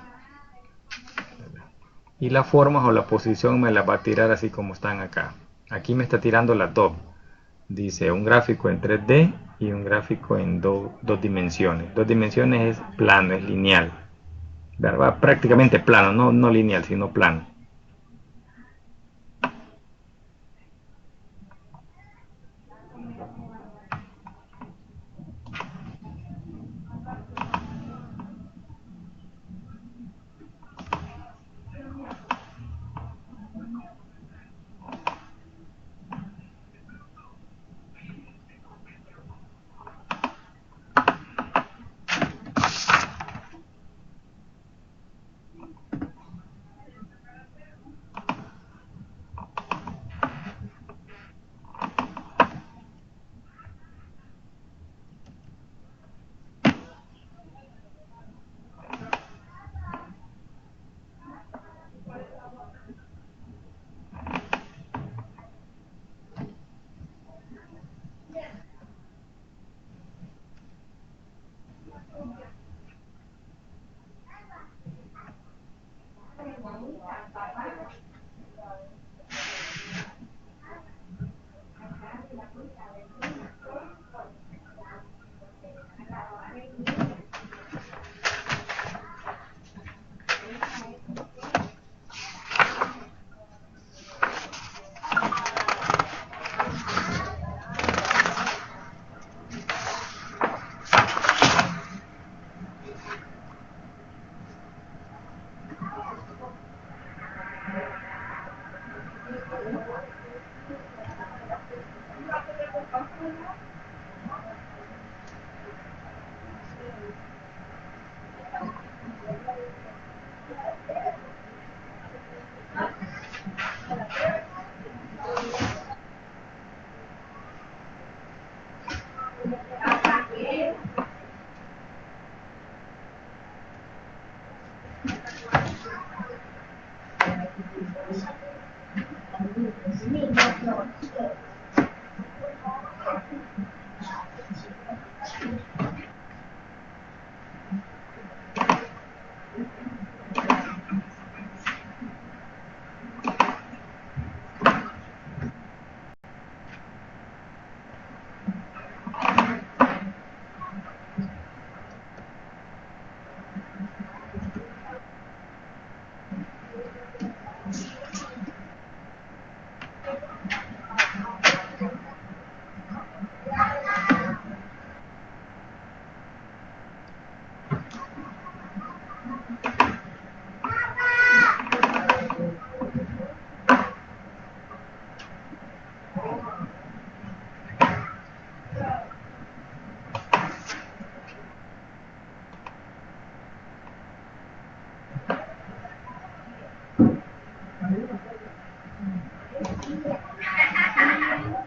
Speaker 2: Y las formas o la posición me las va a tirar así como están acá. Aquí me está tirando la top. Dice un gráfico en 3D y un gráfico en dos dimensiones. Dos dimensiones es plano, es lineal. ¿Verdad? Prácticamente plano, no lineal, sino plano.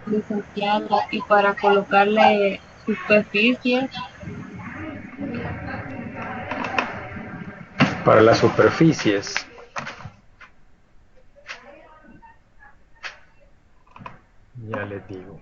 Speaker 1: Licenciada, y para colocarle superficie,
Speaker 2: Para las superficies, ya les digo.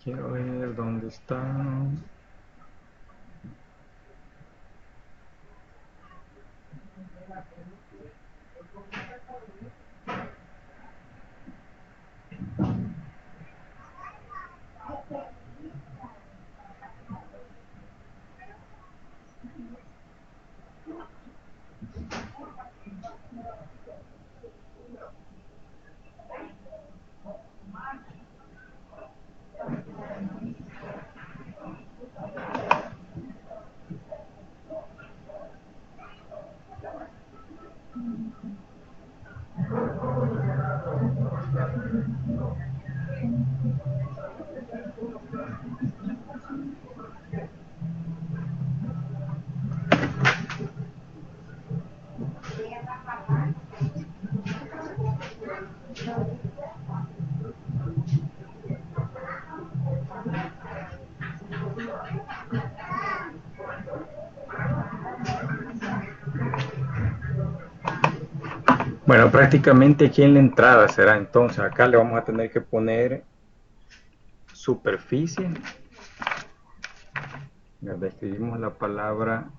Speaker 2: Quiero ver dónde está. Bueno, prácticamente aquí en la entrada será entonces. Acá le vamos a tener que poner superficie. Escribimos la palabra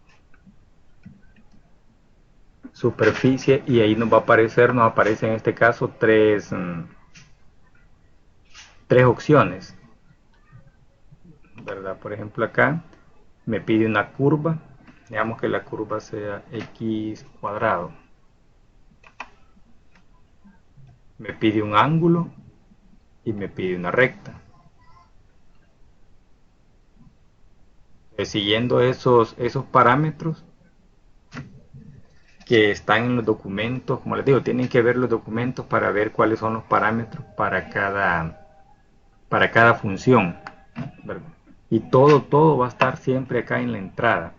Speaker 2: superficie y ahí nos va a aparecer, nos aparece en este caso tres opciones, ¿verdad? Por ejemplo, acá me pide una curva, digamos que la curva sea x cuadrado. Me pide un ángulo y me pide una recta. Siguiendo esos parámetros que están en los documentos, como les digo, tienen que ver los documentos para ver cuáles son los parámetros para cada función, ¿verdad? Y todo va a estar siempre acá en la entrada.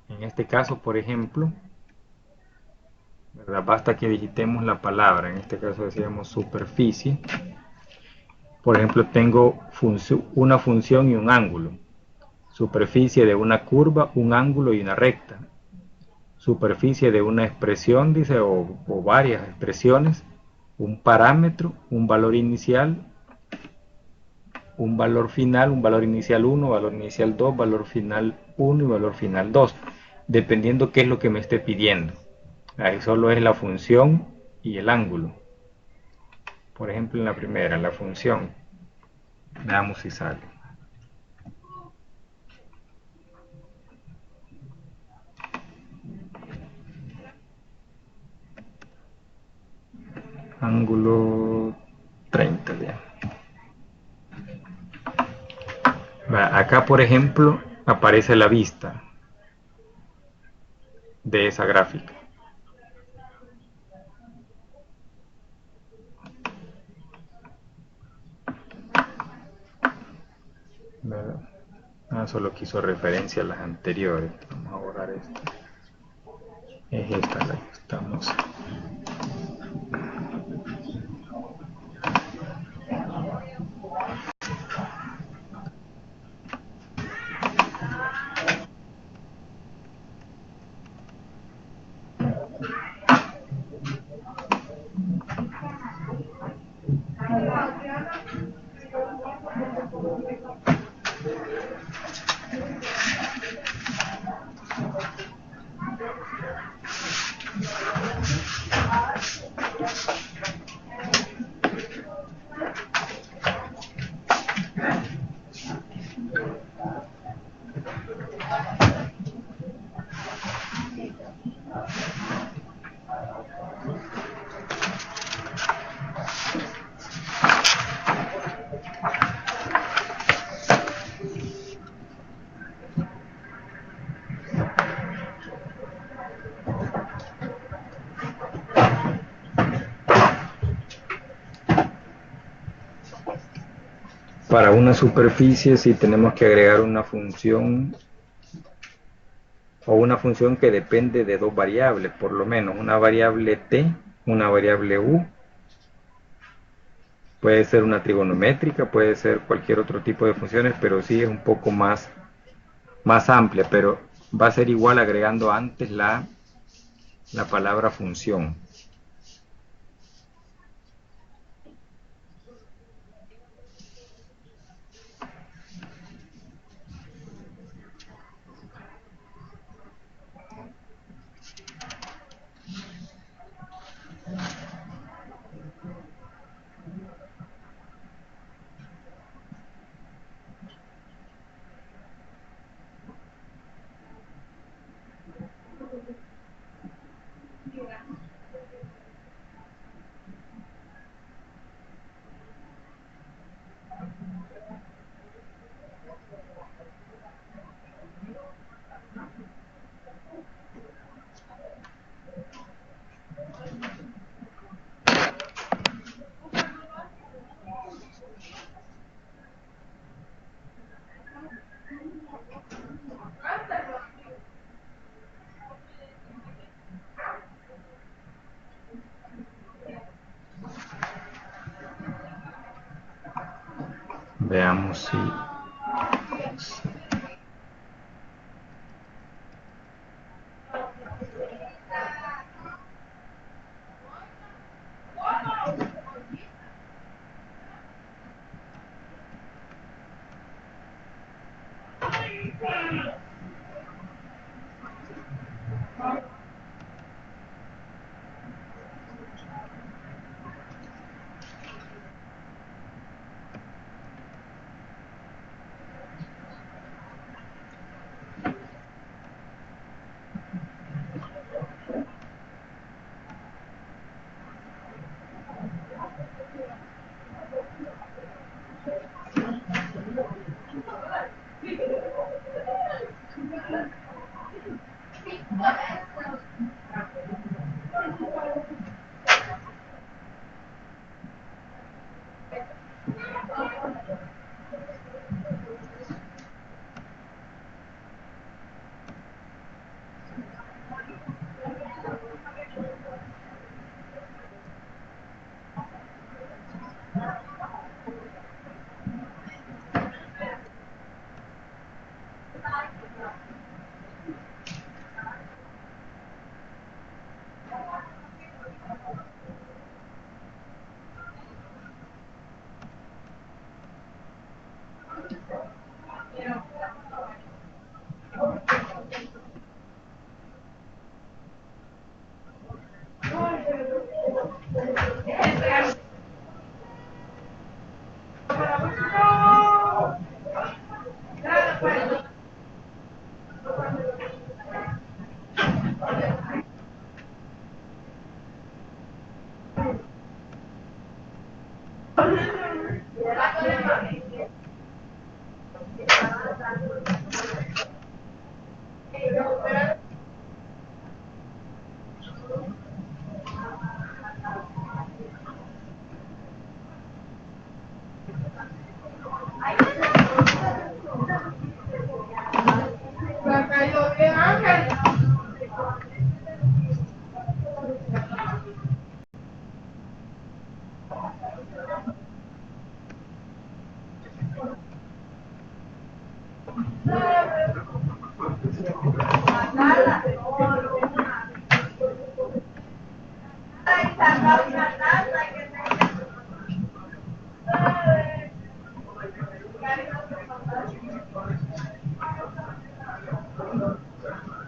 Speaker 2: En este caso, por ejemplo, ¿verdad? Basta que digitemos la palabra, en este caso decíamos superficie. Por ejemplo, tengo una función y un ángulo. Superficie de una curva, un ángulo y una recta. Superficie de una expresión, dice, o varias expresiones, un parámetro, un valor inicial, un valor final, un valor inicial 1, valor inicial 2, valor final 1 y valor final 2, dependiendo qué es lo que me esté pidiendo. Ahí solo es la función y el ángulo. Por ejemplo, en la primera, la función. Veamos si sale. Ángulo 30, ya. Acá, por ejemplo, aparece la vista de esa gráfica. Solo quiso referencia a las anteriores. Vamos a borrar esta. Es esta la que estamos. Para una superficie, si tenemos que agregar una función o una función que depende de dos variables, por lo menos una variable t, una variable u. Puede ser una trigonométrica, puede ser cualquier otro tipo de funciones, pero sí es un poco más amplia, pero va a ser igual agregando antes la palabra función. Veamos si...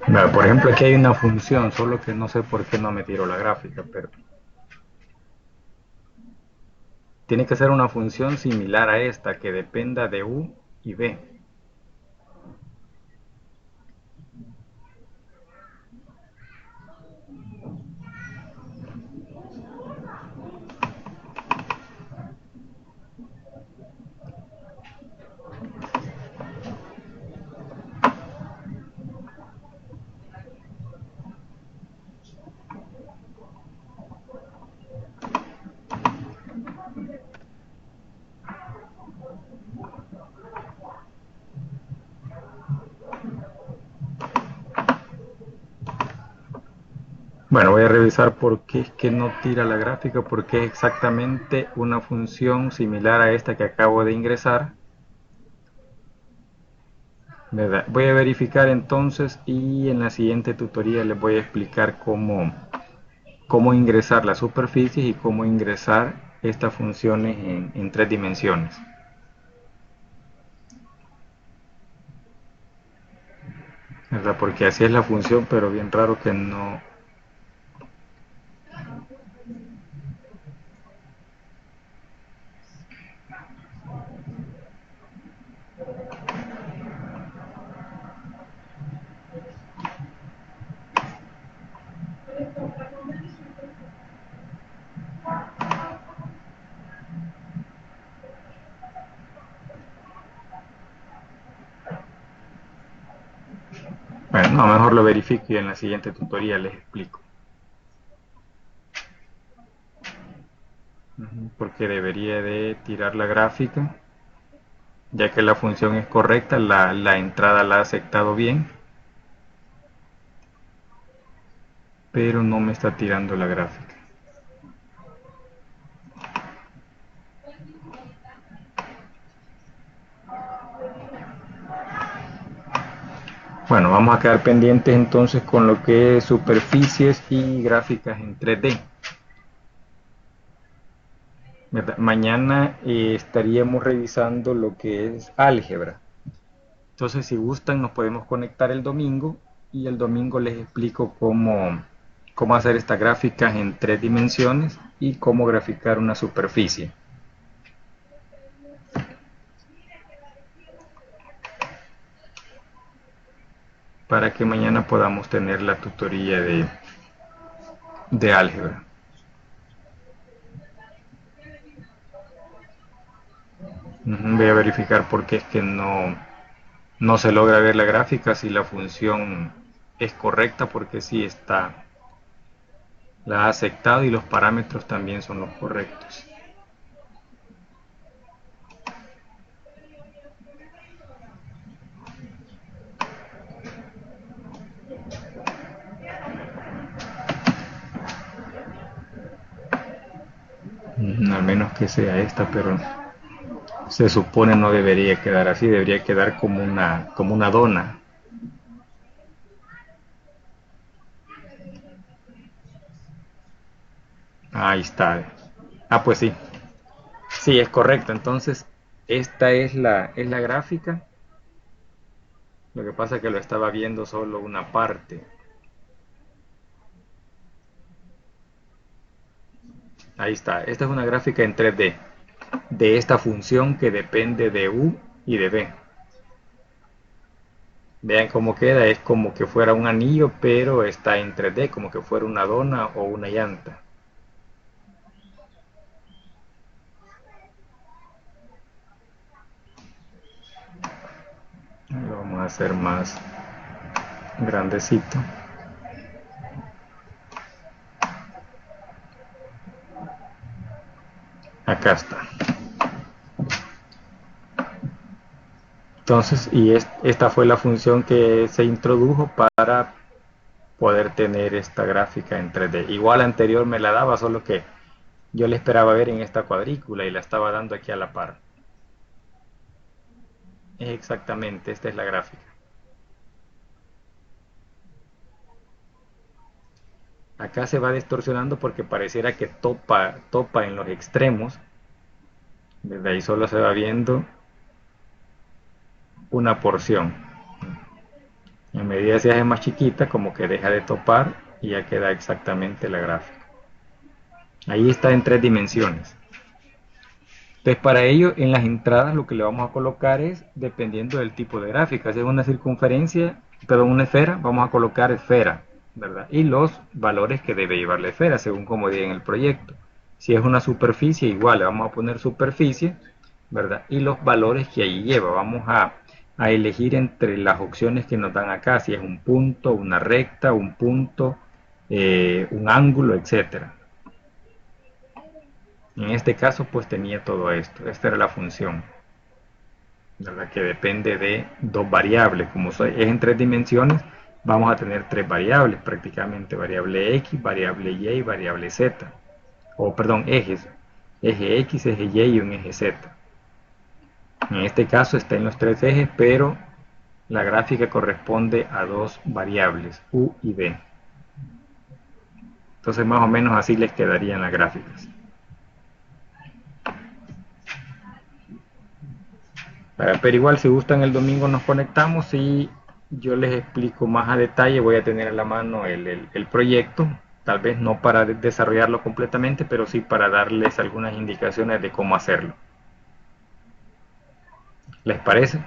Speaker 2: Bueno, por ejemplo, aquí hay una función, solo que no sé por qué no me tiró la gráfica, pero tiene que ser una función similar a esta, que dependa de u y b. Bueno, voy a revisar por qué es que no tira la gráfica, porque es exactamente una función similar a esta que acabo de ingresar. ¿Verdad? Voy a verificar entonces y en la siguiente tutoría les voy a explicar cómo ingresar las superficies y cómo ingresar estas funciones en 3 dimensiones. ¿Verdad? Porque así es la función, pero bien raro que no. Bueno, no, mejor lo verifico y en la siguiente tutoría les explico. Porque debería de tirar la gráfica, ya que la función es correcta, la entrada la ha aceptado bien, pero no me está tirando la gráfica. Bueno, vamos a quedar pendientes entonces con lo que es superficies y gráficas en 3D. Mañana estaríamos revisando lo que es álgebra. Entonces, si gustan, nos podemos conectar el domingo y el domingo les explico cómo hacer estas gráficas en 3 dimensiones y cómo graficar una superficie. Para que mañana podamos tener la tutoría de álgebra. Voy a verificar por qué es que no se logra ver la gráfica, si la función es correcta, porque sí está, la ha aceptado y los parámetros también son los correctos. Al menos que sea esta, pero se supone no debería quedar así, debería quedar como una dona. Ahí está. Ah, pues sí. Sí, es correcto. Entonces, esta es la gráfica. Lo que pasa es que lo estaba viendo solo una parte. Ahí está. Esta es una gráfica en 3D de esta función que depende de u y de b. Vean cómo queda. Es como que fuera un anillo, pero está en 3D, como que fuera una dona o una llanta. Lo vamos a hacer más grandecito. Acá está. Entonces, y esta fue la función que se introdujo para poder tener esta gráfica en 3D. Igual anterior me la daba, solo que yo la esperaba ver en esta cuadrícula y la estaba dando aquí a la par. Es exactamente, esta es la gráfica. Acá se va distorsionando porque pareciera que topa en los extremos. Desde ahí solo se va viendo una porción. En medida que se hace más chiquita, como que deja de topar y ya queda exactamente la gráfica. Ahí está en 3 dimensiones. Entonces, para ello, en las entradas lo que le vamos a colocar es, dependiendo del tipo de gráfica, si es una circunferencia, perdón, una esfera, vamos a colocar esfera, ¿verdad? Y los valores que debe llevar la esfera, según como diga en el proyecto. Si es una superficie, igual le vamos a poner superficie, ¿verdad? Y los valores que ahí lleva, vamos a elegir entre las opciones que nos dan acá, si es un punto, una recta, un punto, un ángulo, etcétera. En este caso pues tenía todo esto, esta era la función, ¿verdad? Que depende de 2 variables, como es en 3 dimensiones, vamos a tener 3 variables prácticamente, variable X, variable Y y variable Z, o perdón, ejes, eje X, eje Y y un eje Z. En este caso está en los 3 ejes, pero la gráfica corresponde a 2 variables, U y V. Entonces más o menos así les quedarían las gráficas. Pero igual si gustan el domingo nos conectamos y yo les explico más a detalle. Voy a tener a la mano el proyecto, tal vez no para desarrollarlo completamente, pero sí para darles algunas indicaciones de cómo hacerlo. ¿Les parece?